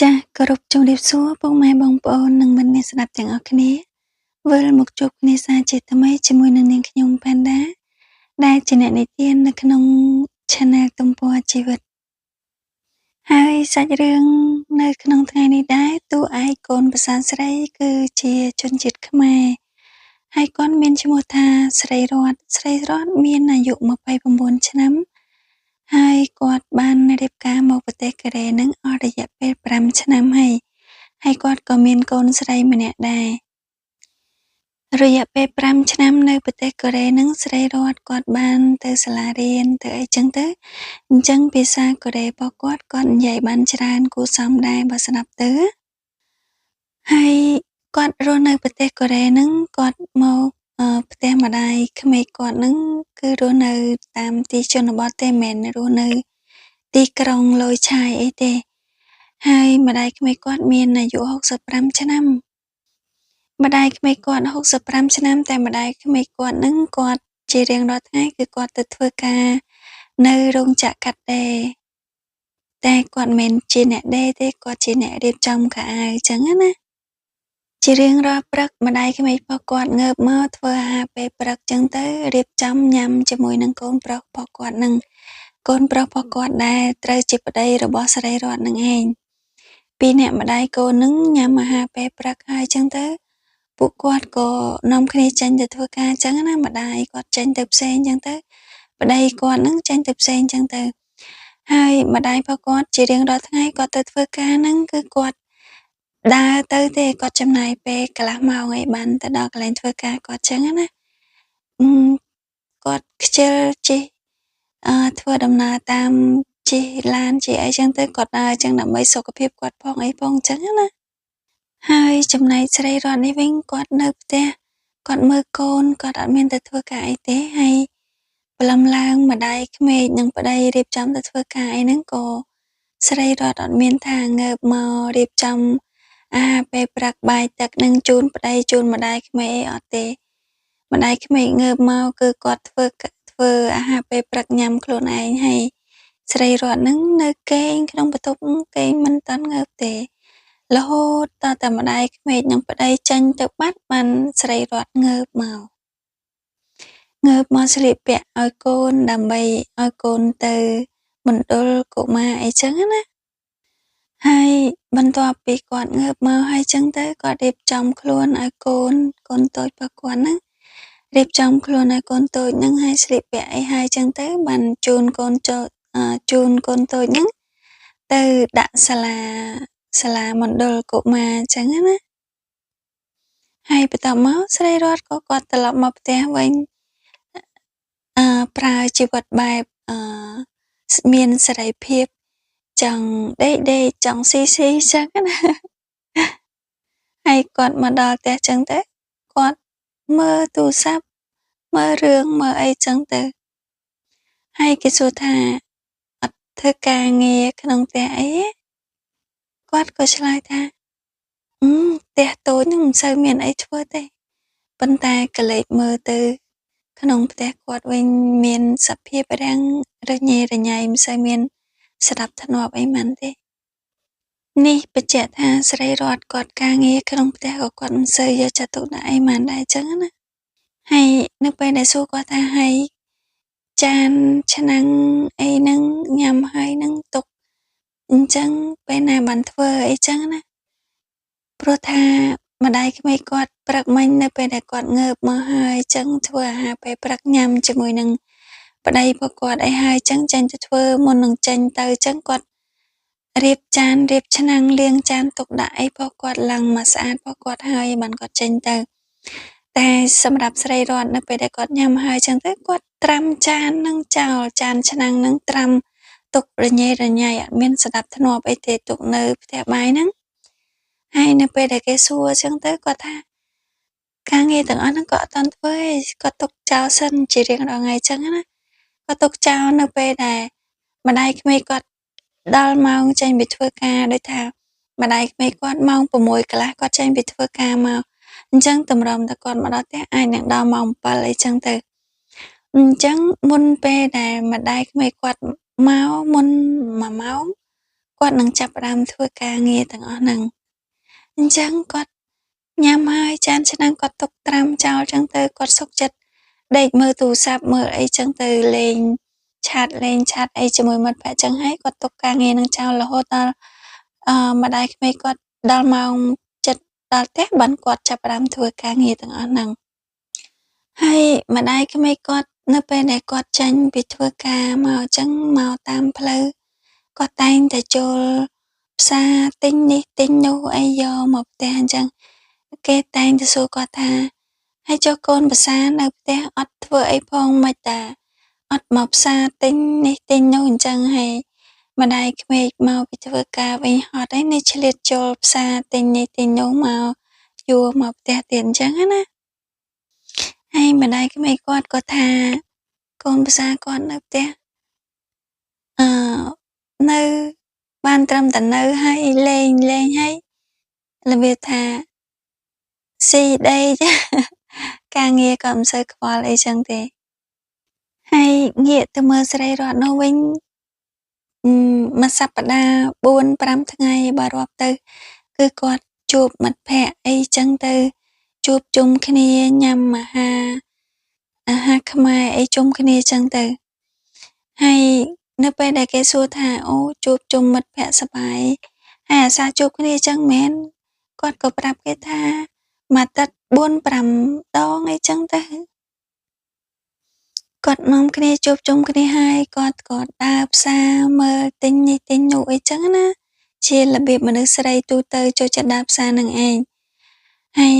ចាសគោរពជំរាបសួរពុកម៉ែបងប្អូននិងមិត្តអ្នកស្ដាប់ទាំងអស់គ្នាវិលមកជួបគ្នាសាជាថ្មីជាមួយនឹងនាងខ្ញុំផាន់ដាដែលជាអ្នកនិទាននៅក្នុង Channel ទំព័រជីវិតហើយសាច់រឿងនៅក្នុងថ្ងៃនេះដែរតួឯកកូនប្រសាស្រីគឺជាជនជាតិខ្មែរហើយគាត់មានឈ្មោះថាស្រីរតមានអាយុ29ឆ្នាំហើយគាត់បានរៀបការមកប្រទេសកូរ៉េនឹងអស់រយៈពេល5ឆ្នាំហើយគាត់ក៏មានកូនស្រីម្នាក់ដែររយៈពេល5ឆ្នាំនៅប្រទេសកូរ៉េនឹងស្រីរតគាត់បានទៅសាលារៀនទៅអីចឹងទៅអញ្ចឹងភាសាកូរ៉េរបស់គាត់និយាយបានច្រើនគួរសមដែរបើស្ដាប់ទៅហើយគាត់រស់នៅប្រទេសកូរ៉េនឹងគាត់មកផ្ទះម្ដាយក្មេកគាត់នឹងគឺរស់នៅតាមទីជនបទទេមិនមែនរស់នៅទីក្រុងលយឆាយអីទេហើយម្ដាយក្មេកគាត់មានអាយុ65ឆ្នាំម្ដាយក្មេកគាត់65ឆ្នាំតែម្ដាយក្មេកគាត់នឹងគាត់ជារៀងរាល់ថ្ងៃគឺគាត់ទៅធ្វើការនៅរោងចក្រកាត់ដេរតែគាត់មិនមែនជាអ្នកដេរទេគាត់ជាអ្នករៀបចំខោអាវអញ្ចឹងណាជារៀងរាល់ព្រឹកម្ដាយក្មេករបស់គាត់ងើបមកធ្វើអាហារពេលព្រឹកអញ្ចឹងទៅរៀបចំញ៉ាំជាមួយនឹងកូនប្រុសរបស់គាត់នឹងកូនប្រុសរបស់គាត់ដែលត្រូវជាប្តីរបស់ស្រីរតនឹងឯងពីរអ្នកម្ដាយកូននឹងញ៉ាំអាហារពេលព្រឹកហើយអញ្ចឹងទៅពួកគាត់ក៏នាំគ្នាចេញទៅធ្វើការអញ្ចឹងណាម្ដាយគាត់ចេញទៅផ្សេងអញ្ចឹងទៅប្តីគាត់នឹងចេញទៅផ្សេងអញ្ចឹងទៅហើយម្ដាយរបស់គាត់ជារៀងរាល់ថ្ងៃគាត់ទៅធ្វើការហ្នឹងគឺគាត់ដើរទៅទេគាត់ចំណាយពេលកន្លះម៉ោងឲ្យបានទៅដល់កន្លែងធ្វើការគាត់អញ្ចឹងណាគាត់ខ្ជិលជិះធ្វើដំណើរតាមជិះឡានជិះអីចឹងទៅគាត់ដើរអញ្ចឹងដើម្បីសុខភាពគាត់ផងអីផងអញ្ចឹងណាហើយចំណែកស្រីរតនេះវិញគាត់នៅផ្ទះគាត់មើលកូនគាត់អត់មានទៅធ្វើការអីទេហើយព្រលឹមឡើងម្ដាយក្មេកនិងប្តីរៀបចំទៅធ្វើការអីហ្នឹងក៏ស្រីរតអត់មានថាងើបមករៀបចំអាហារពេលព្រឹកបាយទឹកនឹងជូនប្តីជូនម្ដាយក្មេកអីអត់ទេម្ដាយក្មេកងើបមកគឺគាត់ធ្វើអាហារពេលព្រឹកញ៉ាំខ្លួនឯងហើយស្រីរតហ្នឹងនៅគេងក្នុងបន្ទប់គេងមិនតាន់ងើបទេរហូតតតែម្ដាយក្មេកនិងប្តីចេញទៅបាត់បានស្រីរតងើបមកស្លៀកពាក់ឲ្យកូនដើម្បីឲ្យកូនទៅមណ្ឌលកុមារអីចឹងណាហើយបន្ទាប់ពីគាត់ងើបមកហើយចឹងទៅគាត់រៀបចំខ្លួនឲ្យកូនតូចរបស់គាត់ហ្នឹងរៀបចំខ្លួនឲ្យកូនតូចហ្នឹងឲ្យស្លៀកពាក់អីហើយចឹងទៅបានជូនកូនតូចហ្នឹងទៅដាក់សាលាមណ្ឌលកុមារអញ្ចឹងណាហើយបន្ទាប់មកស្រីរតក៏គាត់ត្រឡប់មកផ្ទះវិញប្រើជីវិតបែបមានសេរីភាពចង់ដេកចង់ស៊ីអញ្ចឹងណាហើយគាត់មកដល់ផ្ទះអញ្ចឹងទៅគាត់មើលទូរស័ព្ទមើលរឿងមើលអីអញ្ចឹងទៅហើយគេសួរថាអត់ធ្វើការងារក្នុងផ្ទះអីទេគាត់ក៏ឆ្លើយថាផ្ទះតូចហ្នឹងមិនសូវមានអីធ្វើទេប៉ុន្តែក៏លេចមើលទៅក្នុងផ្ទះគាត់វិញមានសភាពរាំងរញ៉េរញ៉ៃមិនសូវមានសណ្ដាប់ធ្នាប់អីហ្មងទេនេះបញ្ជាក់ថាស្រីរតគាត់ការងារក្នុងផ្ទះក៏គាត់មិនសូវយកចិត្តទុកដាក់អីហ្មងដែរអញ្ចឹងណាហើយនៅពេលដែលសួរគាត់ថាហើយចានឆ្នាំងអីហ្នឹងញ៉ាំហើយហ្នឹងទុកអញ្ចឹងពេលណាបានធ្វើអីចឹងណាព្រោះថាម្ដាយក្មេកគាត់ព្រឹកមិញនៅពេលដែលគាត់ងើបមកហើយចឹងធ្វើអាហារពេលព្រឹកញ៉ាំជាមួយនឹងប្តីរបស់គាត់អីហើយចឹងចេញទៅធ្វើមុននឹងចេញទៅចឹងគាត់រៀបចានរៀបឆ្នាំងលាងចានទុកដាក់អីរបស់គាត់ឡើងមកស្អាតរបស់គាត់ហើយបានគាត់ចេញទៅតែសម្រាប់ស្រីរតនៅពេលដែលគាត់ញ៉ាំហើយចឹងទៅគាត់ត្រាំចាននឹងចោលចានឆ្នាំងនឹងត្រាំទុករញ៉េរញ៉ៃអត់មានសណ្ដាប់ធ្នាប់អីទេទុកនៅផ្ទះបាយហ្នឹងហើយនៅពេលដែលគេសួរចឹងទៅគាត់ថាការងារទាំងអស់ហ្នឹងក៏អត់ទាន់ធ្វើទេគាត់ទុកចោលសិនជារៀងរាល់ថ្ងៃចឹងណាគាត់ទុកចោលនៅពេលដែលម្ដាយក្មេកគាត់ដល់ម៉ោងចេញពីធ្វើការដូចថាម្ដាយក្មេកគាត់ម៉ោង6កន្លះគាត់ចេញពីធ្វើការមកអញ្ចឹងតម្រាំតែគាត់មកដល់ផ្ទះអាចនឹងដល់ម៉ោង7អីចឹងទៅអញ្ចឹងមុនពេលដែលម្ដាយក្មេកគាត់មកមុន1ម៉ោង គាត់នឹងចាប់ផ្ដើមធ្វើការងារទាំងអស់ហ្នឹងអញ្ចឹងគាត់ញ៉ាំហើយចានឆ្នាំងគាត់ទុកត្រាំចោលចឹងទៅគាត់សុខចិត្តដេកមើលទូរស័ព្ទមើលអីចឹងទៅលេងឆាតអីជាមួយមិត្តភក្តិចឹងហើយគាត់ទុកការងារនឹងចោលរហូតដល់ម្ដាយក្មេកគាត់ដល់ម៉ោងចិត្តដល់ផ្ទះបានគាត់ចាប់ផ្ដើមធ្វើការងារទាំងអស់ហ្នឹងហើយម្ដាយក្មេកគាត់នៅពេលដែលគាត់ចេញពីធ្វើការមកចឹងមកតាមផ្លូវគាត់តែងតែចូលផ្សារទិញនេះទិញនោះអីយកមកផ្ទះអញ្ចឹងគេតែងតែសួរគាត់ថាហើយចុះកូនប្រសានៅផ្ទះអត់ធ្វើអីផងម៉េចតាអត់មកផ្សារទិញនេះទិញនោះអញ្ចឹងហើយម្ដាយក្មេកមកពីធ្វើការវិញហត់ហើយនេះឆ្លៀតចូលផ្សារទិញនេះទិញនោះមកយួរមកផ្ទះទៀតអញ្ចឹងណាហើយម្ដាយក្មេកគាត់ក៏ថាកូនប្រសាគាត់នៅផ្ទះអឺនៅបានត្រឹមតែនៅហើយលេងហើយរបៀបថាស៊ីដីចាការងារក៏មិនសូវខ្វល់អីចឹងទេហើយងាកទៅមើលស្រីរតនោះវិញមួយសប្តាហ៍4-5ថ្ងៃបើរាប់ទៅគឺគាត់ជួបមិត្តភក្តិអីចឹងទៅជួបជុំគ្នាញ៉ាំអាហារខ្មែរអីជុំគ្នាចឹងទៅហើយនៅពេលដែលគេសួរថាអូជួបជុំមិត្តភក្តិសប្បាយហើយអាសាជួបគ្នាចឹងមែនគាត់ក៏ប្រាប់គេថាមួយអាទិត្យ4-5ដងអីចឹងទៅគាត់នាំគ្នាជួបជុំគ្នាហើយគាត់ក៏ដើរផ្សារមើលទិញនេះទិញនោះអីចឹងណាជារបៀបមនុស្សស្រីទូទៅចូលចិត្តដើរផ្សារនឹងឯងហើយ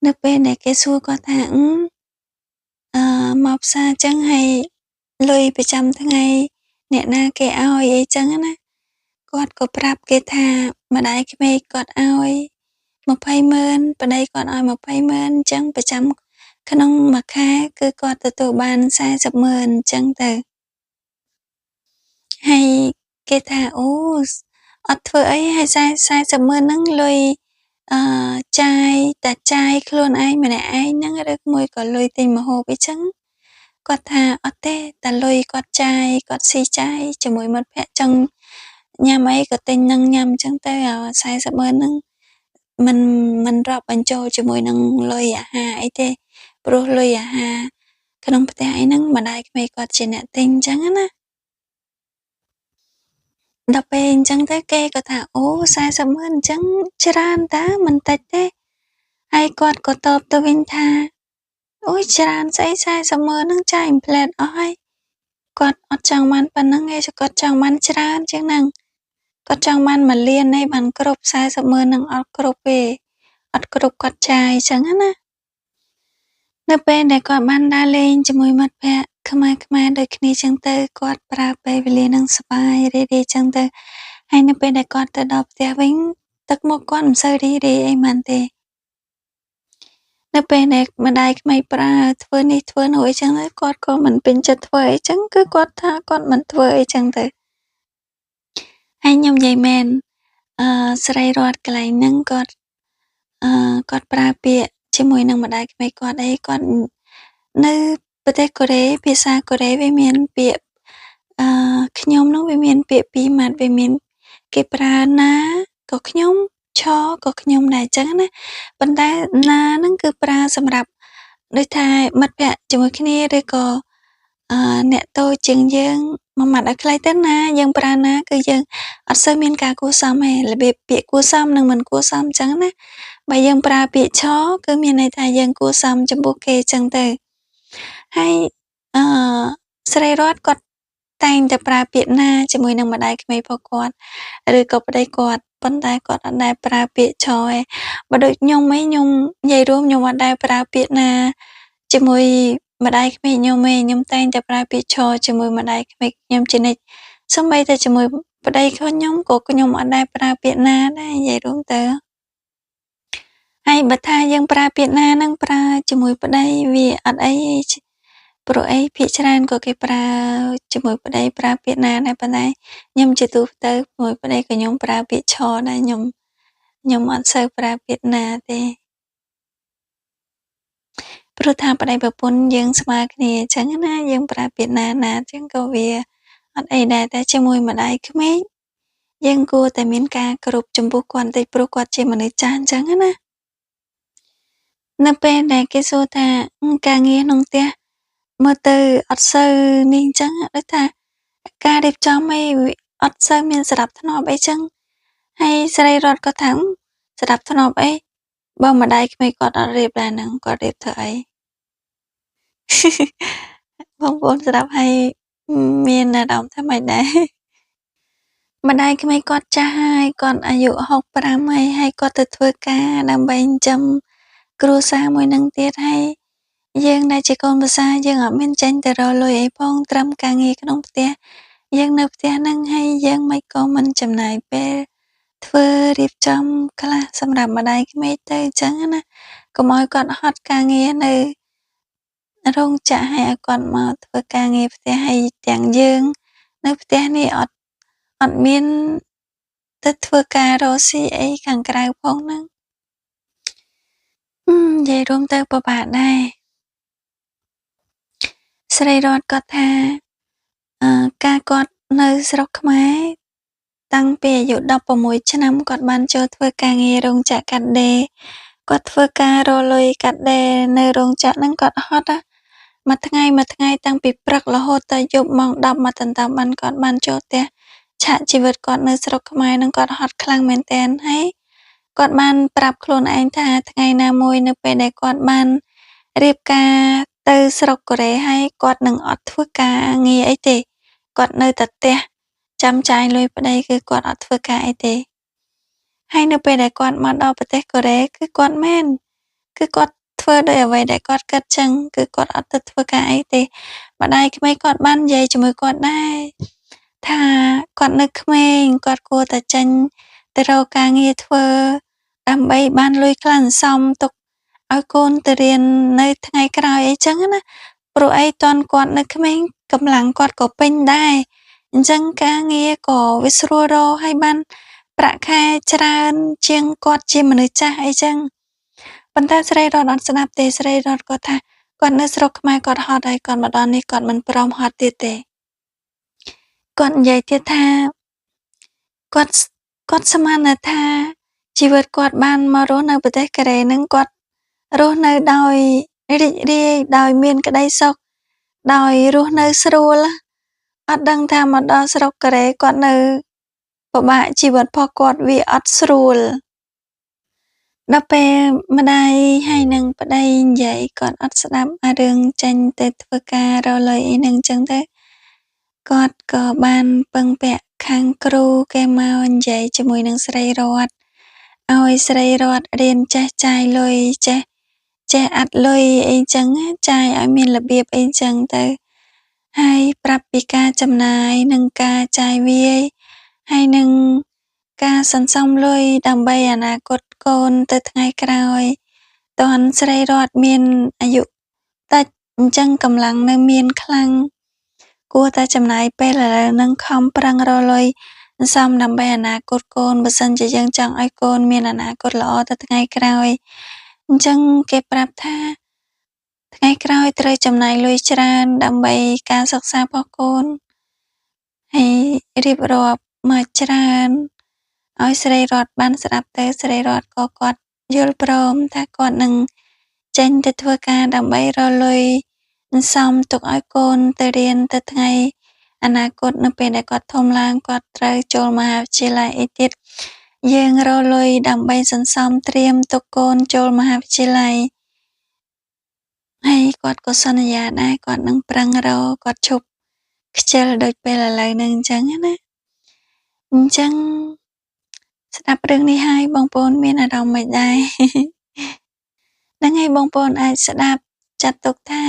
នៅពេលដែលគេសួរគាត់ថាមកផ្សារចឹងហើយលុយប្រចាំថ្ងៃអ្នកណាគេឲ្យអីចឹងណាគាត់ក៏ប្រាប់គេថាម្ដាយក្មេកគាត់ឲ្យ200000ប្ដីគាត់ឲ្យ200000អញ្ចឹងប្រចាំក្នុងមួយខែគឺគាត់ទទួលបាន40000អញ្ចឹងទៅហើយគេថាអូអត់ធ្វើអីហើយ40000ហ្នឹងលុយចាយខ្លួនឯងម្នាក់ឯងហ្នឹងឬមួយក៏លុយទិញម្ហូបអីចឹងគាត់ថាអត់ទេតែលុយគាត់ចាយគាត់ស៊ីចាយជាមួយមិត្តភក្តិចង់ញ៉ាំអីក៏ទិញនឹងញ៉ាំចឹងទៅ40000ហ្នឹងមិនរាប់បញ្ចូលជាមួយនឹងលុយអាហារអីទេព្រោះលុយអាហារក្នុងផ្ទះអីហ្នឹងម្ដាយក្មេកគាត់ជាអ្នកទិញចឹងណាដល់ពេលអញ្ចឹងទៅគេក៏ថាអូ40000អញ្ចឹងច្រើនតាមិនតិចទេហើយគាត់ក៏តបទៅវិញថាអូយច្រើនស្អី40000ហ្នឹងចាយអ៊ីមផ្លែតអស់ហើយគាត់អត់ចង់បានប៉ុណ្្នឹងទេគាត់ចង់បានច្រើនជាងហ្នឹងគាត់ចង់បាន1លានឯងបានគ្រប់40000ហ្នឹងអត់គ្រប់ទេអត់គ្រប់គាត់ចាយចឹងណានៅពេលដែលគាត់បានដើរលេងជាមួយមិត្តភក្តិខ្មែរដូចគ្នាចឹងទៅគាត់ប្រើពេលវេលានឹងសប្បាយរីករាយចឹងទៅហើយនៅពេលដែលគាត់ទៅដល់ផ្ទះវិញទឹកមុខគាត់មិនសូវរីករាយអីមែនទេនៅពេលដែលម្ដាយក្មេកប្រើធ្វើនេះធ្វើនោះអីចឹងទៅគាត់ក៏មិនពេញចិត្តធ្វើអីចឹងគឺគាត់ថាគាត់មិនធ្វើអីចឹងទៅហើយខ្ញុំនិយាយមែនស្រីរតកន្លែងហ្នឹងគាត់ប្រើពាក្យជាមួយនឹងម្ដាយក្មេកគាត់អីគាត់នៅប្រទេសកូរ៉េភាសាកូរ៉េវាមានពាក្យខ្ញុំនោះវាមានពាក្យ2ម៉ាត់វាមានគេប្រើណាក៏ខ្ញុំឆក៏ខ្ញុំដែរអញ្ចឹងណាប៉ុន្តែណាហ្នឹងគឺប្រើសម្រាប់ដូចថាមិត្តភក្តិជាមួយគ្នាឬក៏អ្នកតូចជាងយើងមួយម៉ាត់ឲ្យខ្លីទៅណាយើងប្រើណាគឺយើងអត់សូវមានការគួរសមទេរបៀបពាក្យគួរសមនិងមិនគួរសមអញ្ចឹងណាបើយើងប្រើពាក្យឆគឺមានន័យថាយើងគួរសមចំពោះគេអញ្ចឹងទៅហើយស្រីរតគាត់តែងតែប្រើពាក្យណាជាមួយនឹងម្ដាយក្មេករបស់គាត់ឬក៏ប្ដីគាត់ប៉ុន្តែគាត់អត់ដែលប្រើពាក្យឆឯងបើដូចខ្ញុំខ្ញុំនិយាយរួមខ្ញុំអត់ដែលប្រើពាក្យណាជាមួយម្ដាយក្មេកខ្ញុំតែងតែប្រើពាក្យឆជាមួយម្ដាយក្មេកខ្ញុំជានិច្ចសូម្បីតែជាមួយប្ដីខ្ញុំក៏ខ្ញុំអត់ដែលប្រើពាក្យណាដែរនិយាយរួមទៅហើយបើថាយើងប្រើពាក្យណានឹងប្រើជាមួយប្ដីវាអត់អីព្រោះអីភាគច្រើនក៏គេប្រើជាមួយប្ដីប្រើពាក្យណាដែរប៉ុន្តែខ្ញុំជាទូទៅជាមួយប្ដីក៏ខ្ញុំប្រើពាក្យឆដែរខ្ញុំអត់សូវប្រើពាក្យណាទេព្រោះថាប្ដីប្រពន្ធយើងស្មើគ្នាអញ្ចឹងណាយើងប្រើពាក្យណាអញ្ចឹងក៏វា អត់អីដែរតែជាមួយម្ដាយក្មេកយើងគួរតែមានការគោរពចំពោះគាត់បន្តិចព្រោះគាត់ជាមនុស្សចាស់អញ្ចឹងណានៅពេលដែលគេសួរថាការងារក្នុងផ្ទះមើលទៅអត់សូវនេះអញ្ចឹងដូចថាការរៀបចំអីវាអត់សូវមានសណ្ដាប់ធ្នាប់អីចឹងហើយស្រីរតក៏ថាសណ្ដាប់ធ្នាប់អីបើម្ដាយក្មេកគាត់អត់រៀបដែរហ្នឹងគាត់រៀបធ្វើអី បងប្អូនស្ដាប់ហើយមានអារម្មណ៍ថាម៉េចដែរ ម្ដាយក្មេកគាត់ចាស់ហើយគាត់អាយុ65ហើយគាត់ទៅធ្វើការដើម្បីចិញ្ចឹមគ្រួសារមួយនឹងទៀតហើយយើងដែលជាកូនប្រសារយើងអត់មានចេញទៅរកលុយអីផងត្រឹមការងារក្នុងផ្ទះយើងនៅផ្ទះហ្នឹងហើយយើងមិនក៏មិនចំណាយពេលធ្វើរៀបចំខ្លះសម្រាប់ម្ដាយក្មេកទៅអញ្ចឹងណាកុំឲ្យគាត់ហត់ការងារនៅរោងចក្រហើយឲ្យគាត់មកធ្វើការងារផ្ទះហើយទាំងយើងនៅផ្ទះនេះអត់មានទៅធ្វើការរកស៊ីអីខាងក្រៅផងហ្នឹងនិយាយរួមទៅពិបាកដែរស្រីរតគាត់ថាការគាត់នៅស្រុកខ្មែរតាំងពីអាយុ16ឆ្នាំគាត់បានចូលធ្វើការងាររោងចក្រកាត់ដេរគាត់ធ្វើការរកលុយកាត់ដេរនៅរោងចក្រហ្នឹងគាត់ហត់មួយថ្ងៃតាំងពីព្រឹករហូតដល់យប់ម៉ោង10មកដណ្ដើមបានគាត់បានចូលផ្ទះឆាកជីវិតគាត់នៅស្រុកខ្មែរហ្នឹងគាត់ហត់ខ្លាំងមែនទែនហើយគាត់បានប្រាប់ខ្លួនឯងថាថ្ងៃណាមួយនៅពេលដែលគាត់បានរៀបការទៅស្រុកកូរ៉េហើយគាត់នឹងអត់ធ្វើការងារអីទេគាត់នៅតែផ្ទះចាំចាយលុយប្តីគឺគាត់អត់ធ្វើការអីទេហើយនៅពេលដែលគាត់មកដល់ប្រទេសកូរ៉េគឺគាត់មែនគឺគាត់ធ្វើដោយអ្វីដែលគាត់គិតចឹងគឺគាត់អត់ទៅធ្វើការអីទេម្ដាយក្មេកគាត់បាននិយាយជាមួយគាត់ដែរថាគាត់នៅក្មេងគាត់គួរតែចេញទៅរកការងារធ្វើដើម្បីបានលុយខ្លះសន្សំទុកឲ្យកូនទៅរៀននៅថ្ងៃក្រោយអីចឹងណាព្រោះអីតន់គាត់នៅក្មេងកម្លាំងគាត់ក៏ពេញដែរអញ្ចឹងការងារក៏វាស្រួលរកហើយបានប្រាក់ខែច្រើនជាងគាត់ជាមនុស្សចាស់អីចឹងប៉ុន្តែស្រីរតអត់ស្ដាប់ទេស្រីរតគាត់ថាគាត់នៅស្រុកខ្មែរគាត់ហត់ហើយគាត់មកដល់នេះគាត់មិនព្រមហត់ទៀតទេគាត់និយាយទៀតថាគាត់ស្មានថាជីវិតគាត់បានមករស់នៅប្រទេសកូរ៉េនឹងគាត់រស់នៅដោយរីករាយដោយមានក្តីសុខដោយរស់នៅស្រួលអត់ដឹងថាមកដល់ស្រុកកូរ៉េគាត់នៅពិបាកជីវិតរបស់គាត់វាអត់ស្រួលដល់ពេលម្ដាយហើយនឹងប្តីនិយាយគាត់អត់ស្ដាប់អារឿងចេញទៅធ្វើការរកលុយអីហ្នឹងចឹងទៅគាត់ក៏បានពឹងពាក់ខាងគ្រូគេមកនិយាយជាមួយនឹងស្រីរតឲ្យស្រីរតរៀនចេះចាយលុយចេះអាត់លុយអីចឹងចាយឲ្យមានរបៀបអីចឹងទៅហើយប្រាប់ពីការចំណាយនិងការចាយវាយហើយនឹងការសន្សំលុយដើម្បីអនាគតកូនទៅថ្ងៃក្រោយតើស្រីរតមានអាយុតិចអញ្ចឹងកម្លាំងនៅមានខ្លាំងគួរតែចំណាយពេលឥឡូវនឹងខំប្រឹងរកលុយសន្សំដើម្បីអនាគតកូនបើសិនជាយើងចង់ឲ្យកូនមានអនាគតល្អទៅថ្ងៃក្រោយអញ្ចឹងគេប្រាប់ថាថ្ងៃក្រោយត្រូវចំណាយលុយច្រើនដើម្បីការសិក្សារបស់កូនហើយរៀបរាប់មកច្រើនឲ្យស្រីរតបានស្ដាប់ទៅស្រីរតក៏គាត់យល់ព្រមថាគាត់នឹងចេញទៅធ្វើការដើម្បីរកលុយសន្សំទុកឲ្យកូនទៅរៀនទៅថ្ងៃអនាគតនៅពេលដែលគាត់ធំឡើងគាត់ត្រូវចូលមហាវិទ្យាល័យអីទៀតយើងរកលុយដើម្បីសន្សំត្រៀមទុកកូនចូលមហាវិទ្យាល័យហើយគាត់ក៏សន្យាដែរគាត់នឹងប្រឹងរកគាត់ឈប់ខ្ជិលដូចពេលឥឡូវហ្នឹងអញ្ចឹងណាអញ្ចឹងស្ដាប់រឿងនេះហើយបងប្អូនមានអារម្មណ៍មិនដែរហ្នឹងហើយបងប្អូនអាចស្ដាប់ចាត់ទុកថា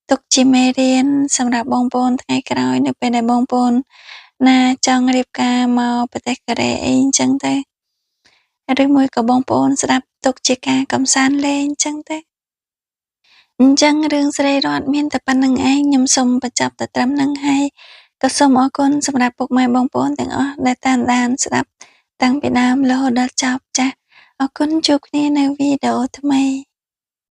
ទុកជាមេរៀនសម្រាប់បងប្អូនថ្ងៃក្រោយនៅពេលដែលបងប្អូនណាចង់រៀបការមកប្រទេសកូរ៉េអីអញ្ចឹងទៅឬមួយក៏បងប្អូនស្ដាប់ទុកជាការកម្សាន្តលេងអញ្ចឹងទៅអញ្ចឹងរឿងស្រីរតមានតែប៉ុណ្្នឹងឯងខ្ញុំសូមបញ្ចប់តែត្រឹមហ្នឹងហើយក៏សូមអរគុណសម្រាប់ពុកម៉ែបងប្អូនទាំងអស់ដែលតាមដានស្ដាប់តាំងពីដើមរហូតដល់ចប់ចា៎អរគុណជួបគ្នានៅវីដេអូថ្មី